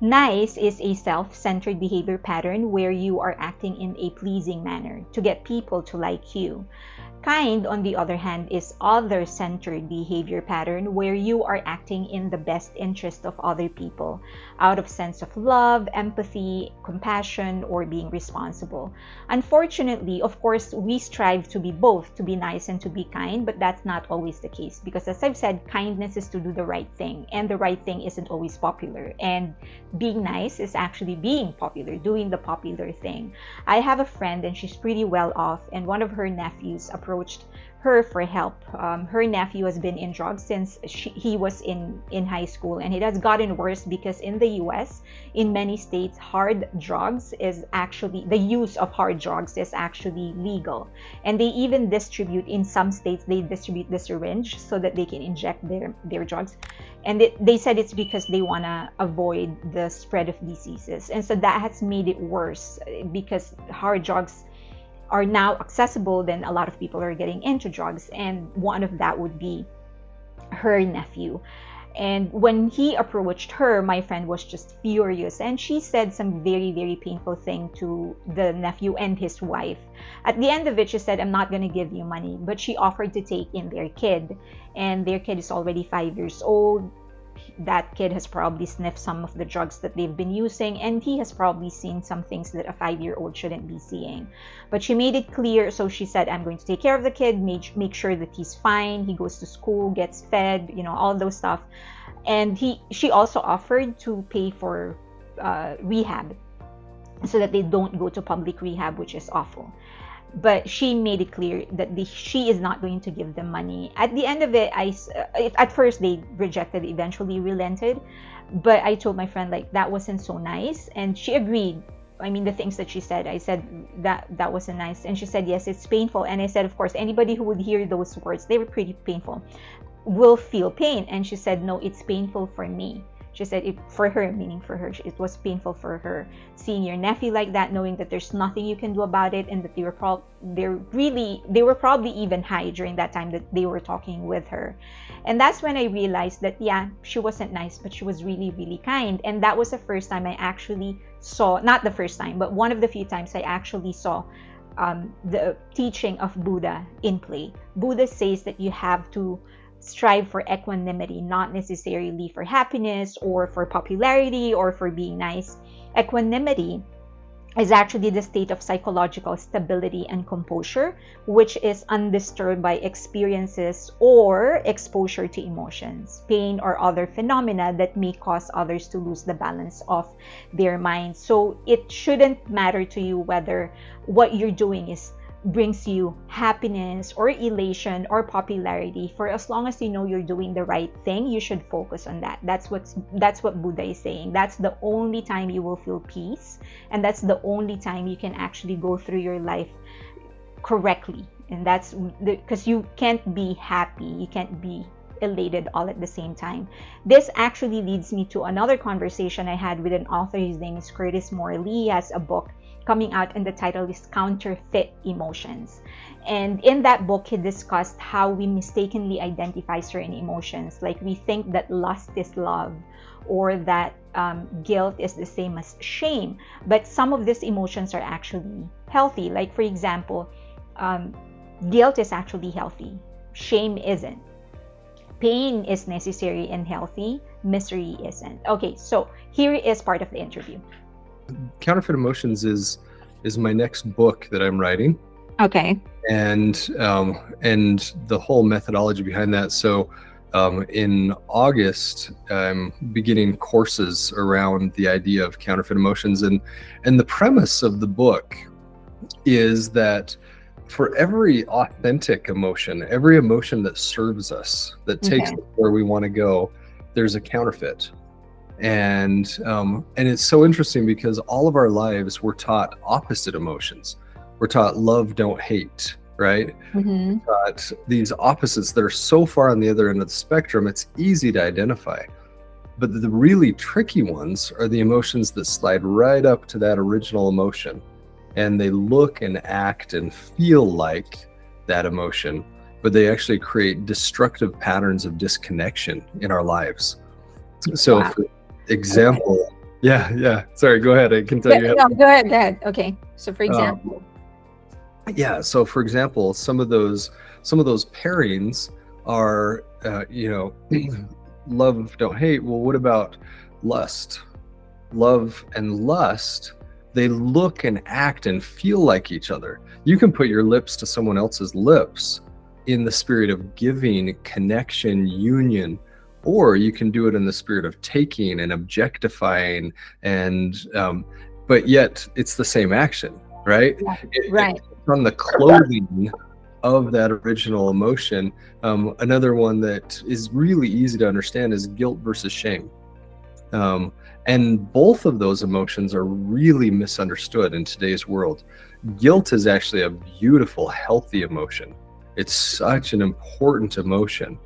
Nice is a self-centered behavior pattern where you are acting in a pleasing manner to get people to like you. Kind, on the other hand, is other-centered behavior pattern where you are acting in the best interest of other people out of sense of love, empathy, compassion, or being responsible. Unfortunately, of course, we strive to be both, to be nice and to be kind, but that's not always the case because, as I've said, kindness is to do the right thing, and the right thing isn't always popular. And being nice is actually being popular, doing the popular thing. I have a friend and she's pretty well off, and one of her nephews approached her for help. Her nephew has been in drugs since he was in high school, and it has gotten worse because in the US, in many states, the use of hard drugs is actually legal. And they even distribute, in some states, they distribute the syringe so that they can inject their drugs. And they said it's because they want to avoid the spread of diseases. And so that has made it worse because hard drugs are now accessible. Then a lot of people are getting into drugs, and one of that would be her nephew. And when he approached her, my friend was just furious, and she said some very, very painful thing to the nephew and his wife. At the end of it, she said, "I'm not going to give you money," but she offered to take in their kid, and their kid is already 5 years old. That kid has probably sniffed some of the drugs that they've been using, and he has probably seen some things that a 5-year-old shouldn't be seeing. But she made it clear, so she said, "I'm going to take care of the kid, make sure that he's fine, he goes to school, gets fed, all those stuff." And she also offered to pay for rehab so that they don't go to public rehab, which is awful. But she made it clear that she is not going to give them money. At the end of it, at first they rejected, eventually relented. But I told my friend, like, that wasn't so nice, and she agreed. I mean, the things that she said, I said that wasn't nice, and she said, "Yes, it's painful." And I said, of course, anybody who would hear those words, they were pretty painful, will feel pain. And she said, "No, it's painful for me." She said for her, meaning for her, it was painful for her seeing your nephew like that, knowing that there's nothing you can do about it, and that they were probably even high during that time that they were talking with her. And that's when I realized that, yeah, she wasn't nice, but she was really, really kind. And that was the first time I actually saw, not the first time, but one of the few times I actually saw the teaching of Buddha in play. Buddha says that you have to strive for equanimity, not necessarily for happiness or for popularity or for being nice. Equanimity is actually the state of psychological stability and composure, which is undisturbed by experiences or exposure to emotions, pain, or other phenomena that may cause others to lose the balance of their minds. So it shouldn't matter to you whether what you're doing brings you happiness or elation or popularity. For as long as you know you're doing the right thing, you should focus on that. That's what Buddha is saying. That's the only time you will feel peace, and that's the only time you can actually go through your life correctly. And that's because you can't be happy, you can't be elated all at the same time. This actually leads me to another conversation I had with an author. His name is Curtis Morley. He has a book coming out, and the title is Counterfeit Emotions. And in that book, he discussed how we mistakenly identify certain emotions. Like, we think that lust is love, or that guilt is the same as shame. But some of these emotions are actually healthy. Like, for example, guilt is actually healthy. Shame isn't. Pain is necessary and healthy. Misery isn't. Okay, so here is part of the interview. Counterfeit Emotions is my next book that I'm writing. Okay. And the whole methodology behind that. So in August, I'm beginning courses around the idea of counterfeit emotions, and the premise of the book is that for every authentic emotion, every emotion that serves us, that takes us where we want to go, there's a counterfeit. And it's so interesting because all of our lives we're taught opposite emotions. We're taught love, don't hate, right? Mm-hmm. We're taught these opposites that are so far on the other end of the spectrum, it's easy to identify. But the really tricky ones are the emotions that slide right up to that original emotion, and they look and act and feel like that emotion, but they actually create destructive patterns of disconnection in our lives. So, Wow. for example, Yeah. Sorry, go ahead. I can tell Yeah, you. no, go ahead, go ahead. Okay. So for Um, example, yeah. So, for example, some of those pairings are, love, don't hate. Well, what about lust? Love and lust, they look and act and feel like each other. You can put your lips to someone else's lips in the spirit of giving, connection, union, or you can do it in the spirit of taking and objectifying, and but yet it's the same action, right? right. It puts on the clothing of that original emotion. Another one that is really easy to understand is guilt versus shame. Um, and both of those emotions are really misunderstood in today's world. Guilt is actually a beautiful, healthy emotion. It's such an important emotion.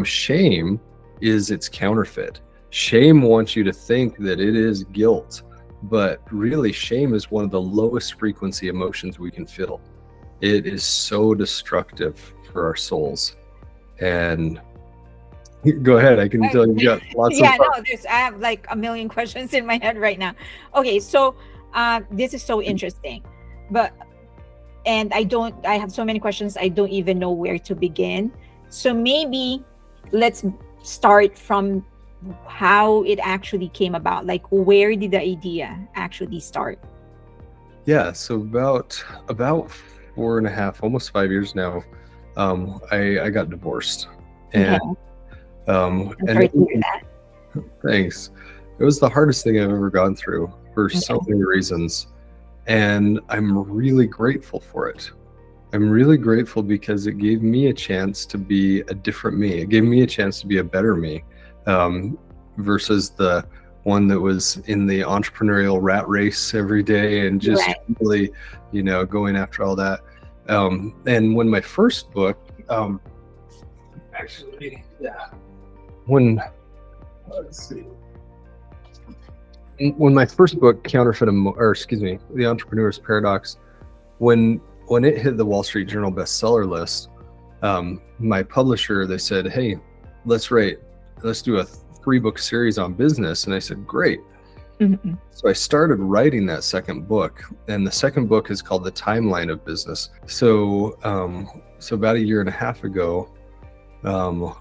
Shame is its counterfeit. Shame wants you to think that it is guilt, but really, shame is one of the lowest frequency emotions we can feel. It is so destructive for our souls. And go ahead, I can tell you got lots of Yeah, no, I have like a million questions in my head right now. Okay, so this is so interesting. But I have so many questions, I don't even know where to begin. So maybe let's start from how it actually came about. Like, where did the idea actually start? Yeah, so about 4.5, almost 5 years now, I got divorced, Okay, and I'm and sorry to hear that. thanks. It was the hardest thing I've ever gone through for so Okay. many reasons, and I'm really grateful for it. I'm really grateful because it gave me a chance to be a different me. It gave me a chance to be a better me, um, versus the one that was in the entrepreneurial rat race every day and just Right. really, going after all that. And when my first book, actually, yeah, when let's see, when my first book, or excuse me, The Entrepreneur's Paradox, when it hit the Wall Street Journal bestseller list, my publisher, they said, "Hey, let's do a 3-book series on business," and I said, "Great." Mhm. So I started writing that second book, and the second book is called The Timeline of Business. So about a year and a half ago, um,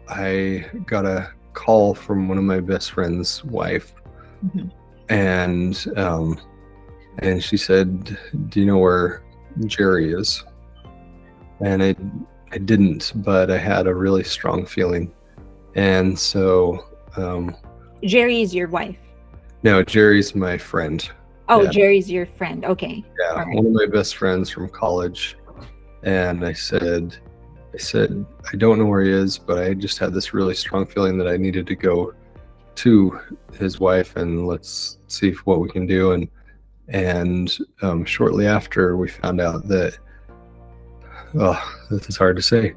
I got a call from one of my best friend's wife, Mhm. and she said, "Do you know where Jerry is?" And I didn't, but I had a really strong feeling. And so, Jerry is your wife. no, Jerry's my friend. Oh, Yeah, Jerry's your friend. Okay. yeah, All right. one of my best friends from college. And I said, "I don't know where he is, but I just had this really strong feeling that I needed to go to his wife and let's see what we can do." And shortly after, we found out that, oh, this is hard to say.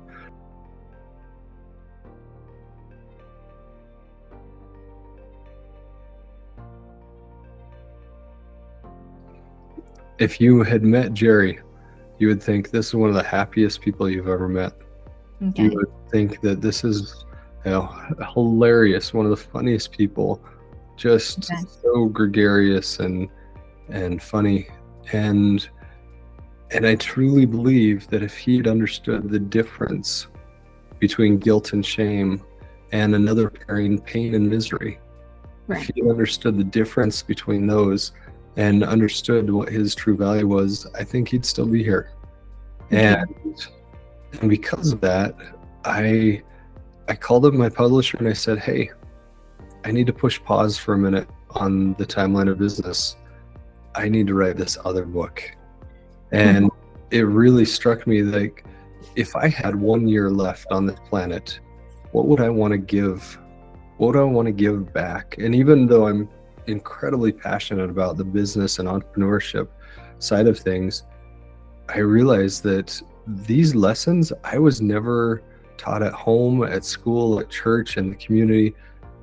If you had met Jerry, you would think this is one of the happiest people you've ever met. You Okay. would think that this is, hilarious, one of the funniest people, just Okay. so gregarious and funny. And I truly believe that if he had understood the difference between guilt and shame and another pairing, pain and misery, if Right. he had understood the difference between those and understood what his true value was, I think he'd still be here. Okay. And because of that, I called up my publisher and I said, "Hey, I need to push pause for a minute on The Timeline of Business. I need to write this other book." And it really struck me, like, if I had 1 year left on this planet, what would I want to give? What do I want to give back? And even though I'm incredibly passionate about the business and entrepreneurship side of things, I realized that these lessons I was never taught at home, at school, at church, and the community.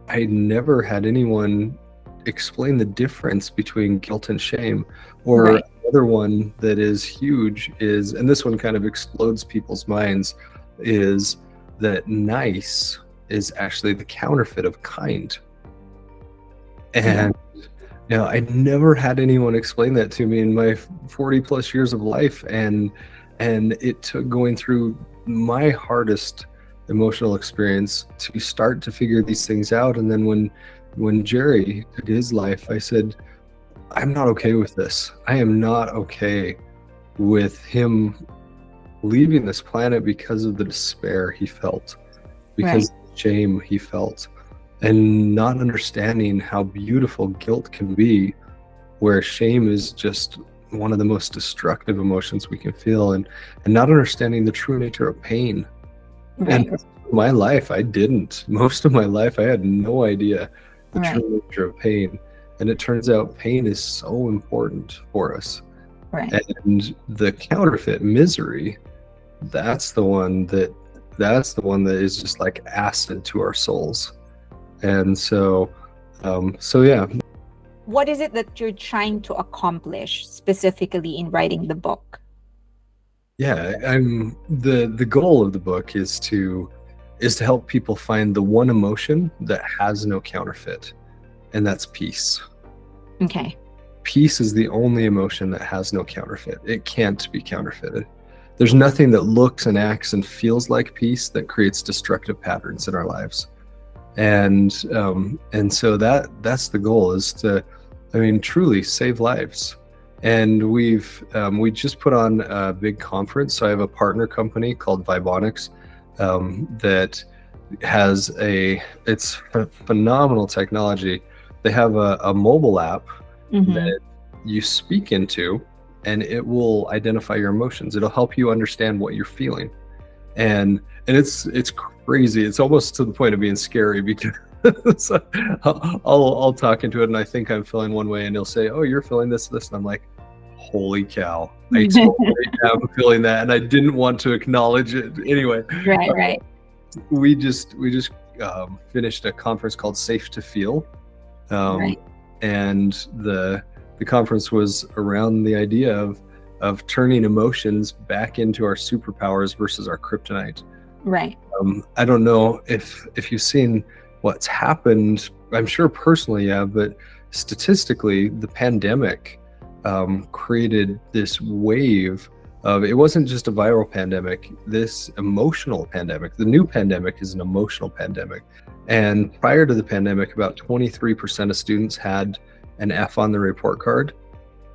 I never had anyone explain the difference between guilt and shame. Or Right. another one that is huge is, and this one kind of explodes people's minds, is that nice is actually the counterfeit of kind. Yeah. And Now, I never had anyone explain that to me in my 40 plus years of life, and it took going through my hardest emotional experience to start to figure these things out. And then when Jerry did his life, I said, I'm not okay with this. I am not okay with him leaving this planet because of the despair he felt, because Right. of the shame he felt, and not understanding how beautiful guilt can be, where shame is just one of the most destructive emotions we can feel, and not understanding the true nature of pain. And Right. my life, I didn't. Most of my life, I had no idea the Right. true nature of pain. And it turns out pain is so important for us. Right. And the counterfeit misery, that's the one that is just like acid to our souls. And so yeah. What is it that you're trying to accomplish specifically in writing the book? Yeah, I'm the goal of the book is to help people find the one emotion that has no counterfeit, and that's peace. Okay. Peace is the only emotion that has no counterfeit. It can't be counterfeited. There's nothing that looks and acts and feels like peace that creates destructive patterns in our lives. And so that's the goal, is to, I mean, truly save lives. And we just put on a big conference. So I have a partner company called Vibonics, that has it's phenomenal technology. They have a mobile app Mm-hmm. that you speak into, and it will identify your emotions. It'll help you understand what you're feeling, and it's crazy. It's almost to the point of being scary, because I'll talk into it and I think I'm feeling one way, and he'll say, "Oh, you're feeling this," and I'm like, "Holy cow! I totally am feeling that," and I didn't want to acknowledge it anyway. Right. Right. We just finished a conference called Safe to Feel, Right. and the conference was around the idea of turning emotions back into our superpowers versus our kryptonite. Right. I don't know if you've seen what's happened. I'm sure personally, yeah, but statistically, the pandemic created this wave of, it wasn't just a viral pandemic, this emotional pandemic. The new pandemic is an emotional pandemic. And prior to the pandemic, about 23% of students had an F on the report card,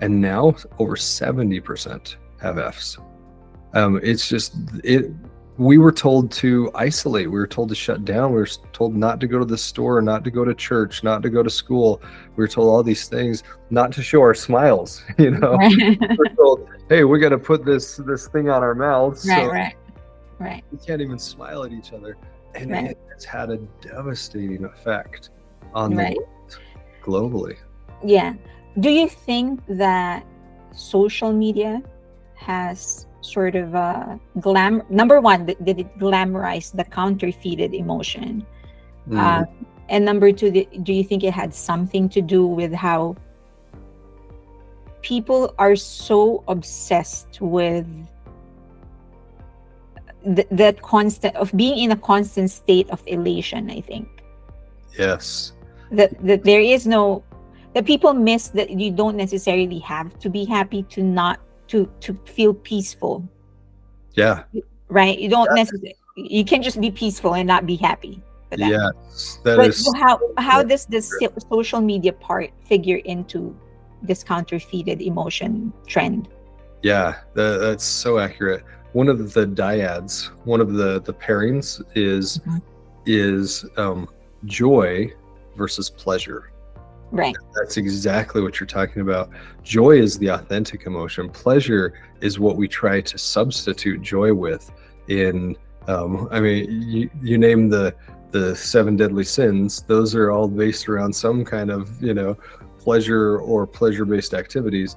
and now over 70% have Fs. It's just it. We were told to isolate. We were told to shut down. We were told not to go to the store, not to go to church, not to go to school. We were told all these things, not to show our smiles. You know, Right. we're told, "Hey, we got to put this thing on our mouths, Right. so Right. Right. we can't even smile at each other." And Right. it's had a devastating effect on the Right. world globally. Yeah. Do you think that social media has sort of number one, did it glamorize the counterfeited emotion? Mm. And number two, do you think it had something to do with how people are so obsessed with that constant of being in a constant state of elation? I think Yes. that there is no, that people miss that you don't necessarily have to be happy to not to feel peaceful, Yeah. right? You don't necessarily, you can just be peaceful and not be happy for that. Yes. That But is. how does this social media part figure into this counterfeited emotion trend? Yeah, that's so accurate. One of the dyads, one of the pairings is Mhm. is joy versus pleasure. Right. That's exactly what you're talking about. Joy is the authentic emotion. Pleasure is what we try to substitute joy with. In I mean, you name the seven deadly sins; those are all based around some kind of pleasure or pleasure-based activities.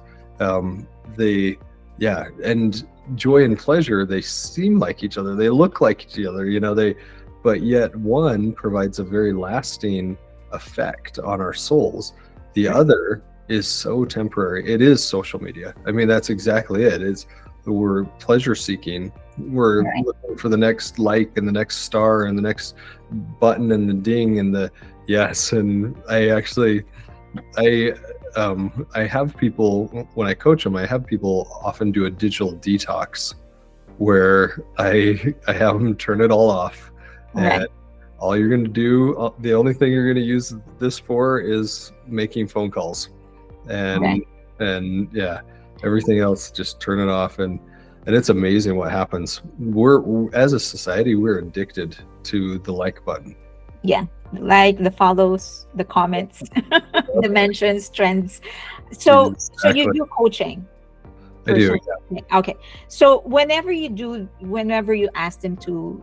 They Yeah, and joy and pleasure, they seem like each other. They look like each other. But yet one provides a very lasting effect on our souls. The Right. other is so temporary. It is social media. I mean, that's exactly it. We're pleasure seeking. We're Right. looking for the next like and the next star and the next button and the ding and the yes. And I I have people, when I coach them, I have people often do a digital detox where I have them turn it all off, Right. and all you're going to do, the only thing you're going to use this for is making phone calls, Right. and yeah, everything else just turn it off, and it's amazing what happens. We're, as a society, we're addicted to the like button. Yeah. Like the follows, the comments, the mentions, trends. So you Exactly. do coaching I for do. social media. Okay. So whenever you ask them to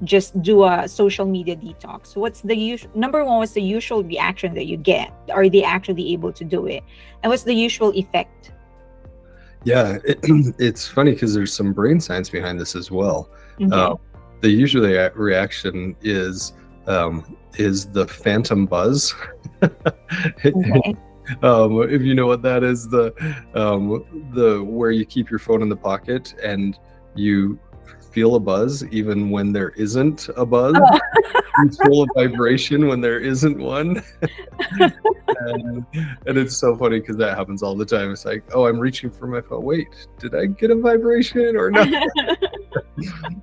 just do a social media detox, what's the usual number one, what's the usual reaction that you get? Are they actually able to do it? And what's the usual effect? Yeah, it's funny because there's some brain science behind this as well. Okay. The usual reaction is the phantom buzz. Okay. If you know what that is, the where you keep your phone in the pocket and you feel a buzz even when there isn't a buzz. Oh, You feel a vibration when there isn't one. And it's so funny because that happens all the time. It's like, oh, I'm reaching for my phone. Wait, did I get a vibration or not?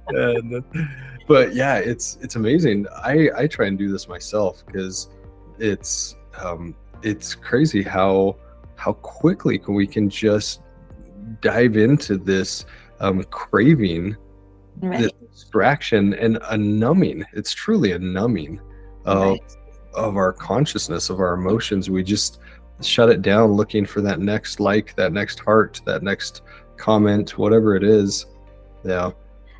And, but yeah, it's amazing. I try and do this myself because it's it's crazy how quickly we can just dive into this craving, this right. distraction, and a numbing. It's truly a numbing of Right. our consciousness, of our emotions. We just shut it down, looking for that next like, that next heart, that next comment, whatever it is. Yeah.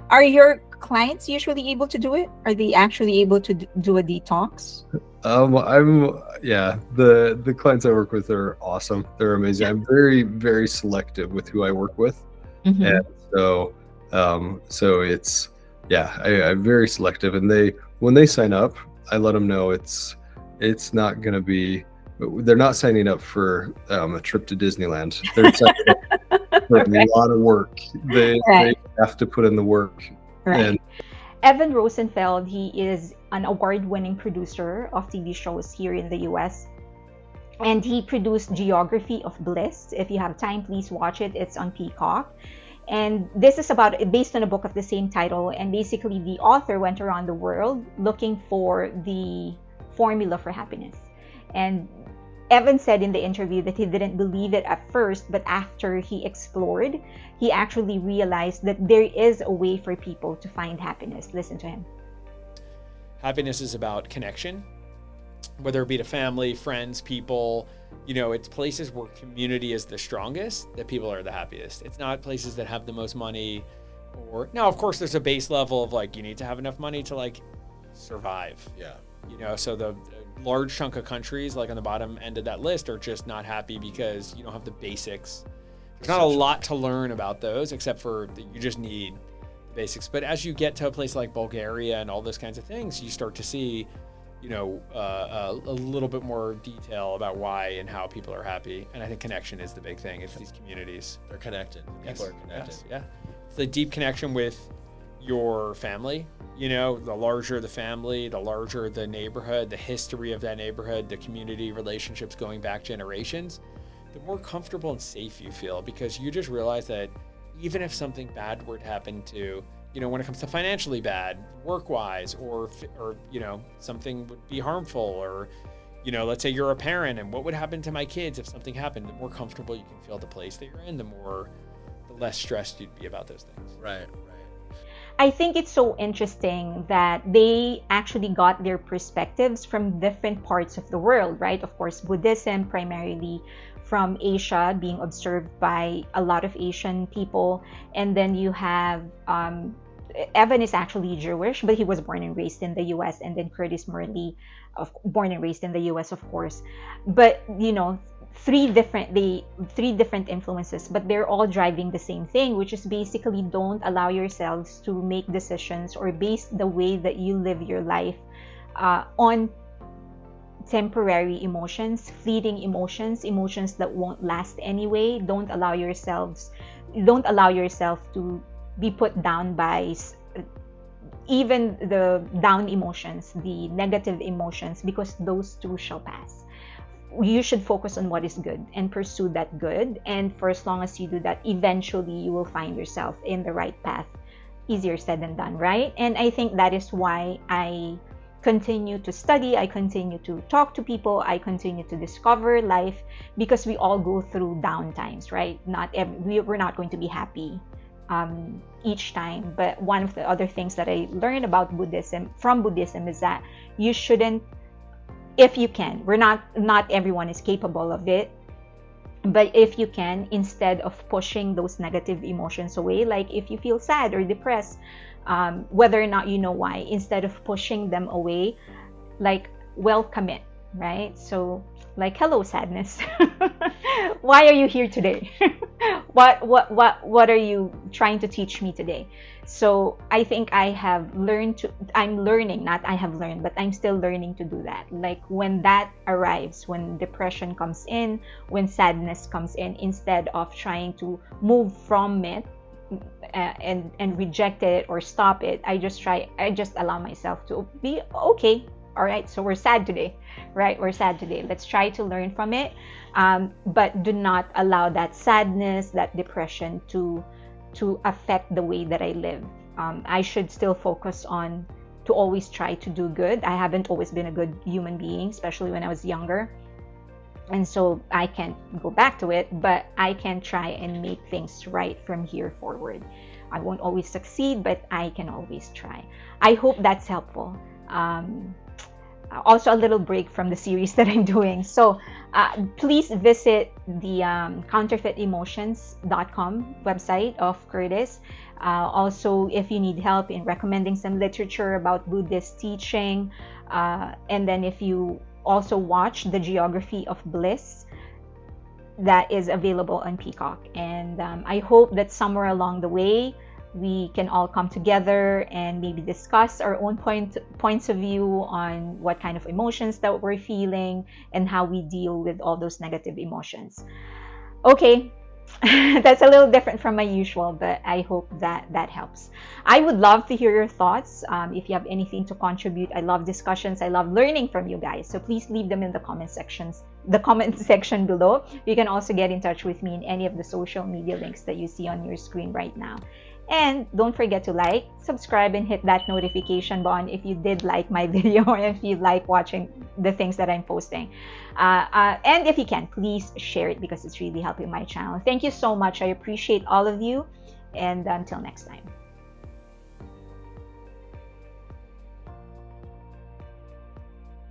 Are your clients usually able to do it? Are they actually able to do a detox? I'm yeah. The clients I work with are awesome. They're amazing. I'm very very selective with who I work with, Mm-hmm. and so it's yeah. I'm very selective, and they when they sign up, I let them know it's not going to be. They're not signing up for a trip to Disneyland. They're signing up for a Right. lot of work. They Right. have to put in the work, and Right. Evan Rosenfeld, he is an award-winning producer of TV shows here in the US. And he produced Geography of Bliss. If you have time, please watch it. It's on Peacock. And this is about based on a book of the same title. And basically, the author went around the world looking for the formula for happiness. And Evan said in the interview that he didn't believe it at first, but after he explored, he actually realized that there is a way for people to find happiness. Listen to him. Happiness is about connection, whether it be to family, friends, people. It's places where community is the strongest that people are the happiest. It's not places that have the most money, or now, of course, there's a base level of like you need to have enough money to like survive. Yeah. So the large chunk of countries like on the bottom end of that list are just not happy because you don't have the basics. There's not a lot to learn about those except for that you just need the basics. But as you get to a place like Bulgaria and all those kinds of things, you start to see, a little bit more detail about why and how people are happy. And I think connection is the big thing. It's these communities. They're connected. People are connected. Yes, yeah. It's a deep connection with your family. The larger the family, the larger the neighborhood, the history of that neighborhood, the community relationships going back generations, the more comfortable and safe you feel because you just realize that even if something bad were to happen to, when it comes to financially bad, work-wise, or something would be harmful, or, let's say you're a parent and what would happen to my kids if something happened, the more comfortable you can feel the place that you're in, the less stressed you'd be about those things. Right. I think it's so interesting that they actually got their perspectives from different parts of the world, right? Of course, Buddhism primarily from Asia, being observed by a lot of Asian people. And then you have Evan is actually Jewish, but he was born and raised in the US. And then Curtis Murley, born and raised in the US, of course. But, three different influences, but they're all driving the same thing, which is basically don't allow yourselves to make decisions or base the way that you live your life on temporary emotions, fleeting emotions that won't last anyway. Don't allow yourself to be put down by even the down emotions, the negative emotions, because those too shall pass. you should focus on what is good and pursue that good. And for as long as you do that, eventually you will find yourself in the right path. Easier said than done, right? And I think that is why I continue to study, I continue to talk to people, I continue to discover life, because we all go through down times, right? We're not going to be happy each time. But one of the other things that I learned about from Buddhism is that you shouldn't, if you can, not everyone is capable of it, but if you can, instead of pushing those negative emotions away, like if you feel sad or depressed, whether or not you know why, instead of pushing them away, like welcome it, right? So like, hello sadness, why are you here today? what are you trying to teach me today? So I think I'm still learning to do that. Like when that arrives, when depression comes in, when sadness comes in, instead of trying to move from it and reject it or stop it, I just allow myself to be okay. All right, so we're sad today, right? We're sad today. Let's try to learn from it, but do not allow that sadness, that depression to affect the way that I live. I should still focus on to always try to do good. I haven't always been a good human being, especially when I was younger. And so I can't go back to it, but I can try and make things right from here forward. I won't always succeed, but I can always try. I hope that's helpful. Also, a little break from the series that I'm doing. So please visit the counterfeitemotions.com website of Curtis. Also, if you need help in recommending some literature about Buddhist teaching, and then if you also watch The Geography of Bliss, that is available on Peacock. And I hope that somewhere along the way, we can all come together and maybe discuss our own points of view on what kind of emotions that we're feeling and how we deal with all those negative emotions. Okay, that's a little different from my usual, but I hope that helps. I would love to hear your thoughts. If you have anything to contribute, I love discussions. I love learning from you guys. So please leave them in the comment section below. You can also get in touch with me in any of the social media links that you see on your screen right now. And don't forget to like, subscribe, and hit that notification button if you did like my video or if you like watching the things that I'm posting. And if you can, please share it because it's really helping my channel. Thank you so much. I appreciate all of you. And until next time.